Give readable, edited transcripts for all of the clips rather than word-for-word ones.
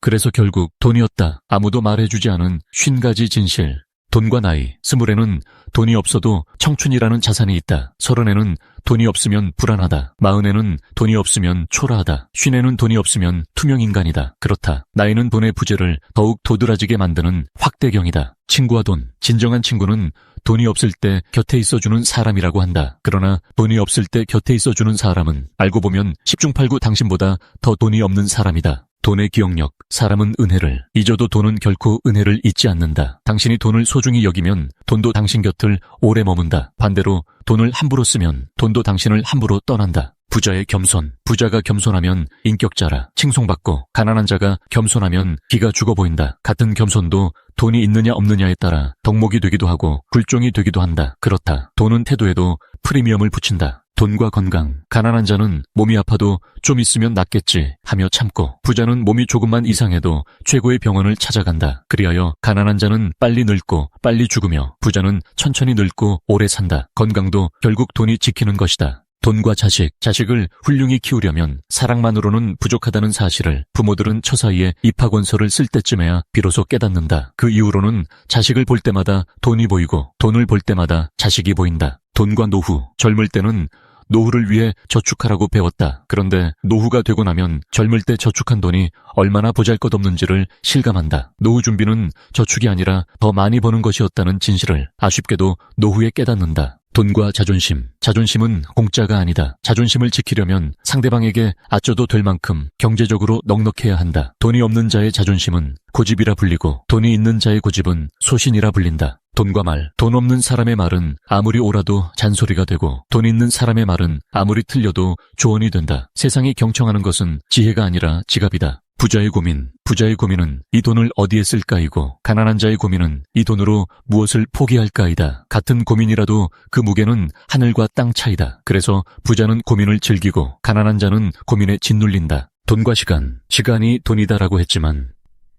그래서 결국 돈이었다. 아무도 말해주지 않은 50가지 진실. 돈과 나이. 20에는 돈이 없어도 청춘이라는 자산이 있다. 30에는 돈이 없으면 불안하다. 40에는 돈이 없으면 초라하다. 50에는 돈이 없으면 투명인간이다. 그렇다. 나이는 돈의 부재를 더욱 도드라지게 만드는 확대경이다. 친구와 돈. 진정한 친구는 돈이 없을 때 곁에 있어주는 사람이라고 한다. 그러나 돈이 없을 때 곁에 있어주는 사람은 알고 보면 10중8구 당신보다 더 돈이 없는 사람이다. 돈의 기억력. 사람은 은혜를 잊어도 돈은 결코 은혜를 잊지 않는다. 당신이 돈을 소중히 여기면 돈도 당신 곁을 오래 머문다. 반대로 돈을 함부로 쓰면 돈도 당신을 함부로 떠난다. 부자의 겸손. 부자가 겸손하면 인격자라 칭송받고, 가난한 자가 겸손하면 기가 죽어 보인다. 같은 겸손도 돈이 있느냐 없느냐에 따라 덕목이 되기도 하고 굴종이 되기도 한다. 그렇다. 돈은 태도에도 프리미엄을 붙인다. 돈과 건강. 가난한 자는 몸이 아파도 좀 있으면 낫겠지 하며 참고, 부자는 몸이 조금만 이상해도 최고의 병원을 찾아간다. 그리하여 가난한 자는 빨리 늙고 빨리 죽으며 부자는 천천히 늙고 오래 산다. 건강도 결국 돈이 지키는 것이다. 돈과 자식. 자식을 훌륭히 키우려면 사랑만으로는 부족하다는 사실을 부모들은 처사이에 입학원서를 쓸 때쯤에야 비로소 깨닫는다. 그 이후로는 자식을 볼 때마다 돈이 보이고 돈을 볼 때마다 자식이 보인다. 돈과 노후. 젊을 때는 노후를 위해 저축하라고 배웠다. 그런데 노후가 되고 나면 젊을 때 저축한 돈이 얼마나 보잘것없는지를 실감한다. 노후 준비는 저축이 아니라 더 많이 버는 것이었다는 진실을 아쉽게도 노후에 깨닫는다. 돈과 자존심. 자존심은 공짜가 아니다. 자존심을 지키려면 상대방에게 아껴도 될 만큼 경제적으로 넉넉해야 한다. 돈이 없는 자의 자존심은 고집이라 불리고 돈이 있는 자의 고집은 소신이라 불린다. 돈과 말. 돈 없는 사람의 말은 아무리 옳아도 잔소리가 되고 돈 있는 사람의 말은 아무리 틀려도 조언이 된다. 세상이 경청하는 것은 지혜가 아니라 지갑이다. 부자의 고민. 부자의 고민은 이 돈을 어디에 쓸까이고, 가난한 자의 고민은 이 돈으로 무엇을 포기할까이다. 같은 고민이라도 그 무게는 하늘과 땅 차이다. 그래서 부자는 고민을 즐기고 가난한 자는 고민에 짓눌린다. 돈과 시간. 시간이 돈이다라고 했지만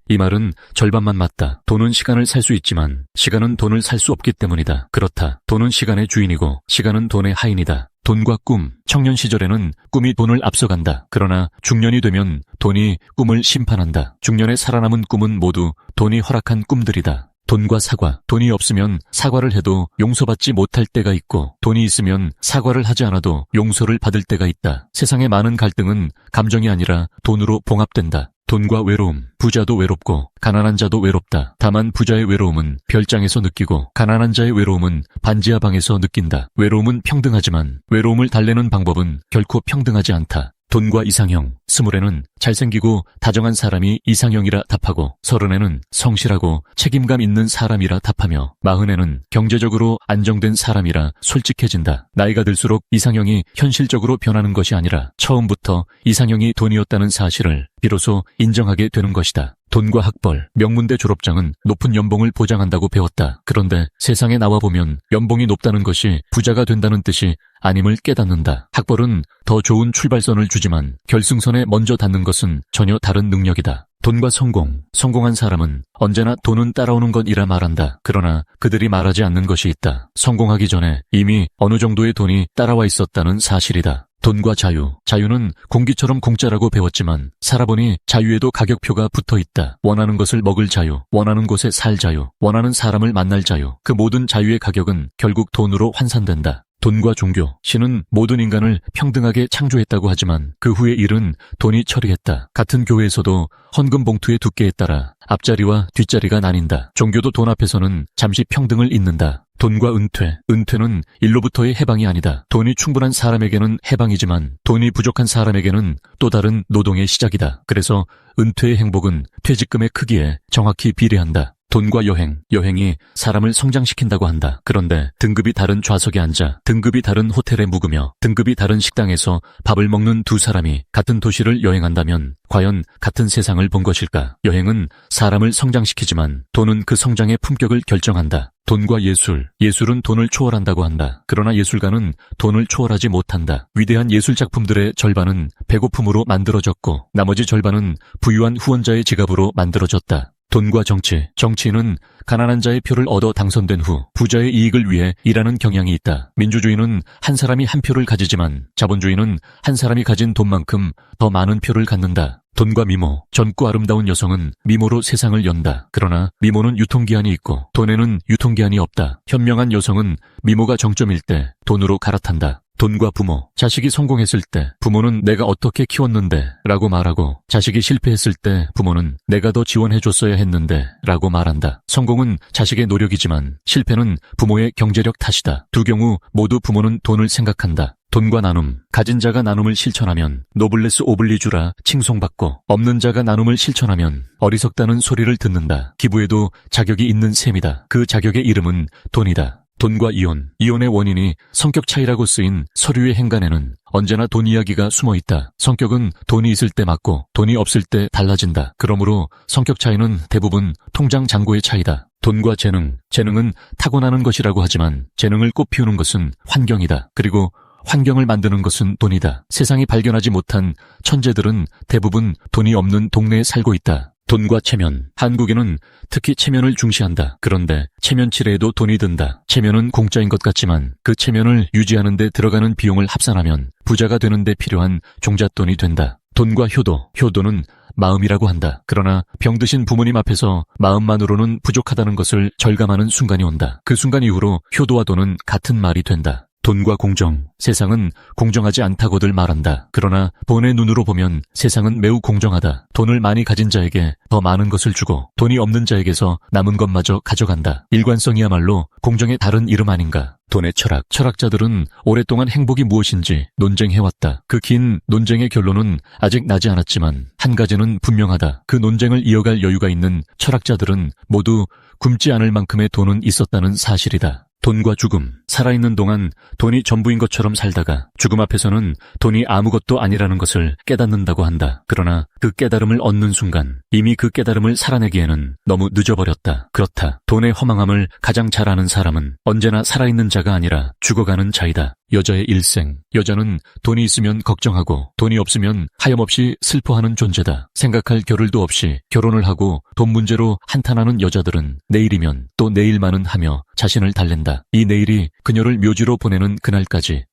이 말은 절반만 맞다. 돈은 시간을 살 수 있지만 시간은 돈을 살 수 없기 때문이다. 그렇다. 돈은 시간의 주인이고 시간은 돈의 하인이다. 돈과 꿈. 청년 시절에는 꿈이 돈을 앞서간다. 그러나 중년이 되면 돈이 꿈을 심판한다. 중년에 살아남은 꿈은 모두 돈이 허락한 꿈들이다. 돈과 사과. 돈이 없으면 사과를 해도 용서받지 못할 때가 있고 돈이 있으면 사과를 하지 않아도 용서를 받을 때가 있다. 세상의 많은 갈등은 감정이 아니라 돈으로 봉합된다. 돈과 외로움. 부자도 외롭고 가난한 자도 외롭다. 다만 부자의 외로움은 별장에서 느끼고 가난한 자의 외로움은 반지하 방에서 느낀다. 외로움은 평등하지만 외로움을 달래는 방법은 결코 평등하지 않다. 돈과 이상형. 20에는 잘생기고 다정한 사람이 이상형이라 답하고 30에는 성실하고 책임감 있는 사람이라 답하며 40에는 경제적으로 안정된 사람이라 솔직해진다. 나이가 들수록 이상형이 현실적으로 변하는 것이 아니라 처음부터 이상형이 돈이었다는 사실을 비로소 인정하게 되는 것이다. 돈과 학벌. 명문대 졸업장은 높은 연봉을 보장한다고 배웠다. 그런데 세상에 나와보면 연봉이 높다는 것이 부자가 된다는 뜻이 아님을 깨닫는다. 학벌은 더 좋은 출발선을 주지만 결승선에 먼저 닿는 것은 전혀 다른 능력이다. 돈과 성공. 성공한 사람은 언제나 돈은 따라오는 것이라 말한다. 그러나 그들이 말하지 않는 것이 있다. 성공하기 전에 이미 어느 정도의 돈이 따라와 있었다는 사실이다. 돈과 자유. 자유는 공기처럼 공짜라고 배웠지만 살아보니 자유에도 가격표가 붙어있다. 원하는 것을 먹을 자유, 원하는 곳에 살 자유, 원하는 사람을 만날 자유. 그 모든 자유의 가격은 결국 돈으로 환산된다. 돈과 종교. 신은 모든 인간을 평등하게 창조했다고 하지만 그 후의 일은 돈이 처리했다. 같은 교회에서도 헌금 봉투의 두께에 따라 앞자리와 뒷자리가 나뉜다. 종교도 돈 앞에서는 잠시 평등을 잇는다. 돈과 은퇴. 은퇴는 일로부터의 해방이 아니다. 돈이 충분한 사람에게는 해방이지만 돈이 부족한 사람에게는 또 다른 노동의 시작이다. 그래서 은퇴의 행복은 퇴직금의 크기에 정확히 비례한다. 돈과 여행. 여행이 사람을 성장시킨다고 한다. 그런데 등급이 다른 좌석에 앉아 등급이 다른 호텔에 묵으며 등급이 다른 식당에서 밥을 먹는 두 사람이 같은 도시를 여행한다면 과연 같은 세상을 본 것일까? 여행은 사람을 성장시키지만 돈은 그 성장의 품격을 결정한다. 돈과 예술. 예술은 돈을 초월한다고 한다. 그러나 예술가는 돈을 초월하지 못한다. 위대한 예술 작품들의 절반은 배고픔으로 만들어졌고 나머지 절반은 부유한 후원자의 지갑으로 만들어졌다. 돈과 정치. 정치인은 가난한 자의 표를 얻어 당선된 후 부자의 이익을 위해 일하는 경향이 있다. 민주주의는 한 사람이 한 표를 가지지만 자본주의는 한 사람이 가진 돈만큼 더 많은 표를 갖는다. 돈과 미모, 젊고 아름다운 여성은 미모로 세상을 연다. 그러나 미모는 유통기한이 있고 돈에는 유통기한이 없다. 현명한 여성은 미모가 정점일 때 돈으로 갈아탄다. 돈과 부모, 자식이 성공했을 때 부모는 내가 어떻게 키웠는데 라고 말하고 자식이 실패했을 때 부모는 내가 더 지원해줬어야 했는데 라고 말한다. 성공은 자식의 노력이지만 실패는 부모의 경제력 탓이다. 두 경우 모두 부모는 돈을 생각한다. 돈과 나눔, 가진 자가 나눔을 실천하면 노블레스 오블리주라 칭송받고 없는 자가 나눔을 실천하면 어리석다는 소리를 듣는다. 기부에도 자격이 있는 셈이다. 그 자격의 이름은 돈이다. 돈과 이혼, 이혼의 원인이 성격 차이라고 쓰인 서류의 행간에는 언제나 돈 이야기가 숨어 있다. 성격은 돈이 있을 때 맞고 돈이 없을 때 달라진다. 그러므로 성격 차이는 대부분 통장 잔고의 차이다. 돈과 재능, 재능은 타고나는 것이라고 하지만 재능을 꽃피우는 것은 환경이다. 그리고 환경을 만드는 것은 돈이다. 세상이 발견하지 못한 천재들은 대부분 돈이 없는 동네에 살고 있다. 돈과 체면. 한국인은 특히 체면을 중시한다. 그런데 체면 칠해에도 돈이 든다. 체면은 공짜인 것 같지만 그 체면을 유지하는 데 들어가는 비용을 합산하면 부자가 되는 데 필요한 종잣돈이 된다. 돈과 효도. 효도는 마음이라고 한다. 그러나 병드신 부모님 앞에서 마음만으로는 부족하다는 것을 절감하는 순간이 온다. 그 순간 이후로 효도와 돈은 같은 말이 된다. 돈과 공정. 세상은 공정하지 않다고들 말한다. 그러나 돈의 눈으로 보면 세상은 매우 공정하다. 돈을 많이 가진 자에게 더 많은 것을 주고 돈이 없는 자에게서 남은 것마저 가져간다. 일관성이야말로 공정의 다른 이름 아닌가. 돈의 철학. 철학자들은 오랫동안 행복이 무엇인지 논쟁해왔다. 그 긴 논쟁의 결론은 아직 나지 않았지만 한 가지는 분명하다. 그 논쟁을 이어갈 여유가 있는 철학자들은 모두 굶지 않을 만큼의 돈은 있었다는 사실이다. 돈과 죽음. 살아있는 동안 돈이 전부인 것처럼 살다가 죽음 앞에서는 돈이 아무것도 아니라는 것을 깨닫는다고 한다. 그러나 그 깨달음을 얻는 순간 이미 그 깨달음을 살아내기에는 너무 늦어버렸다. 그렇다. 돈의 허망함을 가장 잘 아는 사람은 언제나 살아있는 자가 아니라 죽어가는 자이다. 여자의 일생. 여자는 돈이 있으면 걱정하고 돈이 없으면 하염없이 슬퍼하는 존재다. 생각할 겨를도 없이 결혼을 하고 돈 문제로 한탄하는 여자들은 내일이면 또 내일만은 하며 자신을 달랜다. 이 내일이 그녀를 묘지로 보내는 그날까지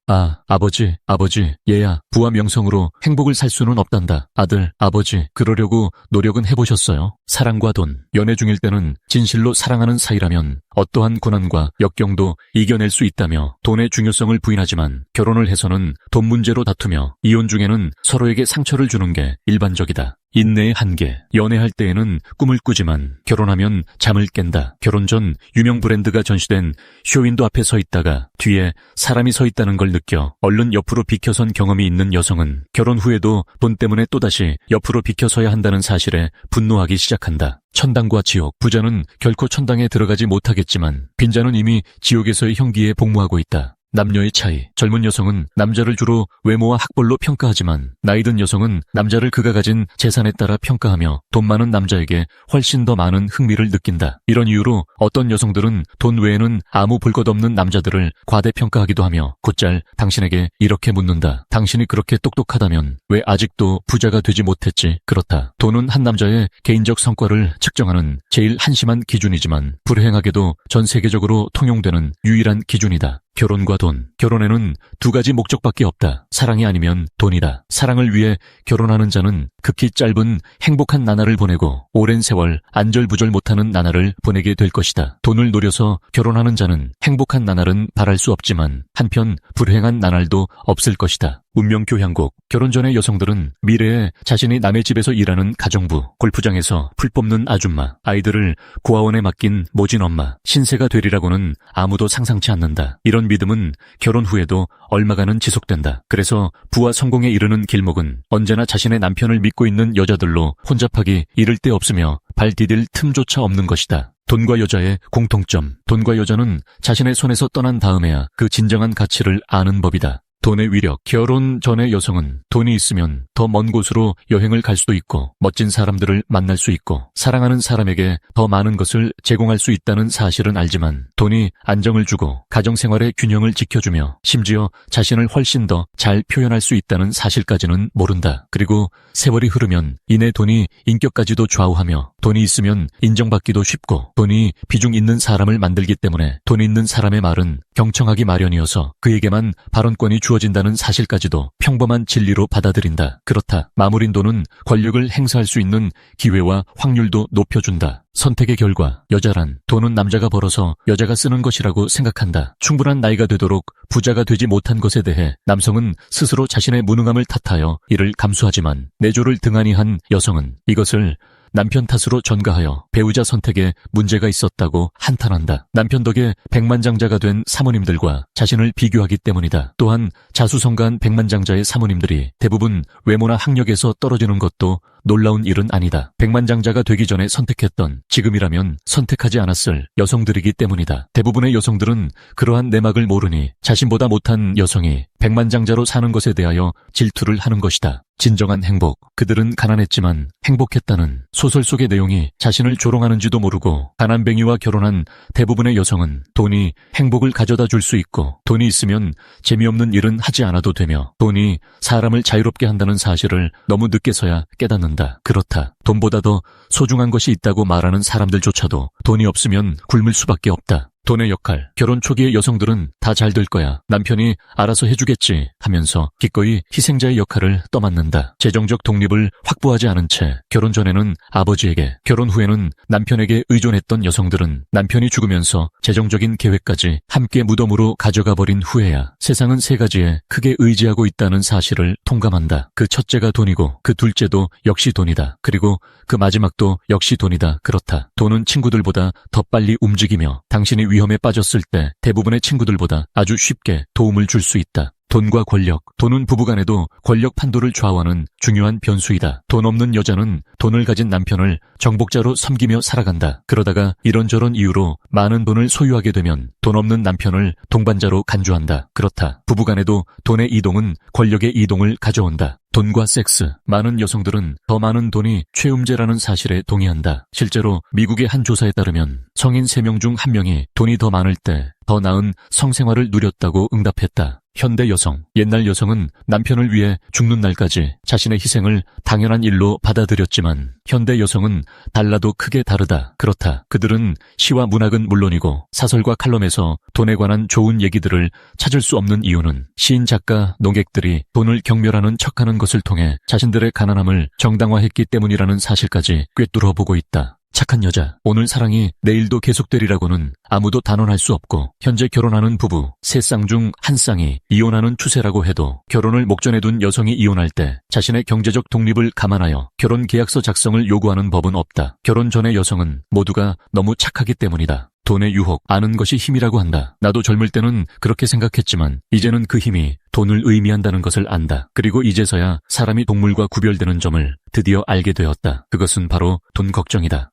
아버지, 얘야, 부와 명성으로 행복을 살 수는 없단다. 아들, 아버지, 그러려고 노력은 해보셨어요? 사랑과 돈, 연애 중일 때는 진실로 사랑하는 사이라면 어떠한 고난과 역경도 이겨낼 수 있다며 돈의 중요성을 부인하지만 결혼을 해서는 돈 문제로 다투며 이혼 중에는 서로에게 상처를 주는 게 일반적이다. 인내의 한계. 연애할 때에는 꿈을 꾸지만 결혼하면 잠을 깬다. 결혼 전 유명 브랜드가 전시된 쇼윈도 앞에 서 있다가 뒤에 사람이 서 있다는 걸 느껴 얼른 옆으로 비켜선 경험이 있는 여성은 결혼 후에도 돈 때문에 또다시 옆으로 비켜서야 한다는 사실에 분노하기 시작한다. 천당과 지옥. 부자는 결코 천당에 들어가지 못하겠지만 빈자는 이미 지옥에서의 형기에 복무하고 있다. 남녀의 차이. 젊은 여성은 남자를 주로 외모와 학벌로 평가하지만 나이 든 여성은 남자를 그가 가진 재산에 따라 평가하며 돈 많은 남자에게 훨씬 더 많은 흥미를 느낀다. 이런 이유로 어떤 여성들은 돈 외에는 아무 볼 것 없는 남자들을 과대평가하기도 하며 곧잘 당신에게 이렇게 묻는다. 당신이 그렇게 똑똑하다면 왜 아직도 부자가 되지 못했지? 그렇다. 돈은 한 남자의 개인적 성과를 측정하는 제일 한심한 기준이지만 불행하게도 전 세계적으로 통용되는 유일한 기준이다. 결혼과 돈. 결혼에는 두 가지 목적밖에 없다. 사랑이 아니면 돈이다. 사랑을 위해 결혼하는 자는 극히 짧은 행복한 나날을 보내고 오랜 세월 안절부절 못하는 나날을 보내게 될 것이다. 돈을 노려서 결혼하는 자는 행복한 나날은 바랄 수 없지만 한편 불행한 나날도 없을 것이다. 운명교향곡. 결혼 전의 여성들은 미래에 자신이 남의 집에서 일하는 가정부, 골프장에서 풀 뽑는 아줌마, 아이들을 고아원에 맡긴 모진 엄마, 신세가 되리라고는 아무도 상상치 않는다. 이런 믿음은 결혼 후에도 얼마간은 지속된다. 그래서 부와 성공에 이르는 길목은 언제나 자신의 남편을 믿고 있는 여자들로 혼잡하기 이를 데 없으며 발 디딜 틈조차 없는 것이다. 돈과 여자의 공통점. 돈과 여자는 자신의 손에서 떠난 다음에야 그 진정한 가치를 아는 법이다. 돈의 위력. 결혼 전의 여성은 돈이 있으면 더 먼 곳으로 여행을 갈 수도 있고 멋진 사람들을 만날 수 있고 사랑하는 사람에게 더 많은 것을 제공할 수 있다는 사실은 알지만 돈이 안정을 주고 가정생활의 균형을 지켜주며 심지어 자신을 훨씬 더 잘 표현할 수 있다는 사실까지는 모른다. 그리고 세월이 흐르면 이내 돈이 인격까지도 좌우하며 돈이 있으면 인정받기도 쉽고 돈이 비중 있는 사람을 만들기 때문에 돈 있는 사람의 말은 경청하기 마련이어서 그에게만 발언권이 주어진다는 사실까지도 평범한 진리로 받아들인다. 그렇다. 마무린 돈은 권력을 행사할 수 있는 기회와 확률도 높여준다. 선택의 결과 여자란 돈은 남자가 벌어서 여자가 쓰는 것이라고 생각한다. 충분한 나이가 되도록 부자가 되지 못한 것에 대해 남성은 스스로 자신의 무능함을 탓하여 이를 감수하지만 내조를 등한히 한 여성은 이것을 남편 탓으로 전가하여 배우자 선택에 문제가 있었다고 한탄한다. 남편 덕에 백만장자가 된 사모님들과 자신을 비교하기 때문이다. 또한 자수성가한 백만장자의 사모님들이 대부분 외모나 학력에서 떨어지는 것도 놀라운 일은 아니다. 백만장자가 되기 전에 선택했던 지금이라면 선택하지 않았을 여성들이기 때문이다. 대부분의 여성들은 그러한 내막을 모르니 자신보다 못한 여성이 백만장자로 사는 것에 대하여 질투를 하는 것이다. 진정한 행복. 그들은 가난했지만 행복했다는 소설 속의 내용이 자신을 조롱하는지도 모르고 가난뱅이와 결혼한 대부분의 여성은 돈이 행복을 가져다 줄 수 있고 돈이 있으면 재미없는 일은 하지 않아도 되며 돈이 사람을 자유롭게 한다는 사실을 너무 늦게서야 깨닫는다. 그렇다. 돈보다 더 소중한 것이 있다고 말하는 사람들조차도 돈이 없으면 굶을 수밖에 없다. 돈의 역할. 결혼 초기의 여성들은 다 잘 될 거야. 남편이 알아서 해주겠지 하면서 기꺼이 희생자의 역할을 떠맡는다. 재정적 독립을 확보하지 않은 채 결혼 전에는 아버지에게, 결혼 후에는 남편에게 의존했던 여성들은 남편이 죽으면서 재정적인 계획까지 함께 무덤으로 가져가 버린 후에야 세상은 세 가지에 크게 의지하고 있다는 사실을 통감한다. 그 첫째가 돈이고 그 둘째도 역시 돈이다. 그리고 그 마지막도 역시 돈이다. 그렇다. 돈은 친구들보다 더 빨리 움직이며 당신이 위험에 빠졌을 때 대부분의 친구들보다 아주 쉽게 도움을 줄 수 있다. 돈과 권력. 돈은 부부간에도 권력 판도를 좌우하는 중요한 변수이다. 돈 없는 여자는 돈을 가진 남편을 정복자로 섬기며 살아간다. 그러다가 이런저런 이유로 많은 돈을 소유하게 되면 돈 없는 남편을 동반자로 간주한다. 그렇다. 부부간에도 돈의 이동은 권력의 이동을 가져온다. 돈과 섹스. 많은 여성들은 더 많은 돈이 최음제라는 사실에 동의한다. 실제로 미국의 한 조사에 따르면 성인 3명 중 1명이 돈이 더 많을 때 더 나은 성생활을 누렸다고 응답했다. 현대 여성. 옛날 여성은 남편을 위해 죽는 날까지 자신의 희생을 당연한 일로 받아들였지만 현대 여성은 달라도 크게 다르다. 그렇다. 그들은 시와 문학은 물론이고 사설과 칼럼에서 돈에 관한 좋은 얘기들을 찾을 수 없는 이유는 시인, 작가, 농객들이 돈을 경멸하는 척하는 것을 통해 자신들의 가난함을 정당화했기 때문이라는 사실까지 꿰뚫어 보고 있다. 착한 여자. 오늘 사랑이 내일도 계속되리라고는 아무도 단언할 수 없고 현재 결혼하는 부부 3쌍 중 1쌍이 이혼하는 추세라고 해도 결혼을 목전에 둔 여성이 이혼할 때 자신의 경제적 독립을 감안하여 결혼 계약서 작성을 요구하는 법은 없다. 결혼 전의 여성은 모두가 너무 착하기 때문이다. 돈의 유혹, 아는 것이 힘이라고 한다. 나도 젊을 때는 그렇게 생각했지만 이제는 그 힘이 돈을 의미한다는 것을 안다. 그리고 이제서야 사람이 동물과 구별되는 점을 드디어 알게 되었다. 그것은 바로 돈 걱정이다.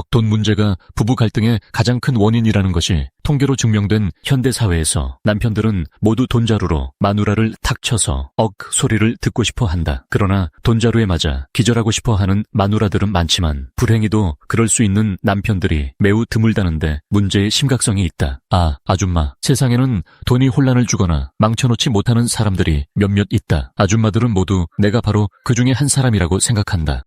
돈 문제가 부부 갈등의 가장 큰 원인이라는 것이 통계로 증명된 현대 사회에서 남편들은 모두 돈자루로 마누라를 탁 쳐서 소리를 듣고 싶어 한다. 그러나 돈자루에 맞아 기절하고 싶어 하는 마누라들은 많지만 불행히도 그럴 수 있는 남편들이 매우 드물다는데 문제의 심각성이 있다. 아줌마. 세상에는 돈이 혼란을 주거나 망쳐놓지 못하는 사람들이 몇몇 있다. 아줌마들은 모두 내가 바로 그 중에 한 사람이라고 생각한다.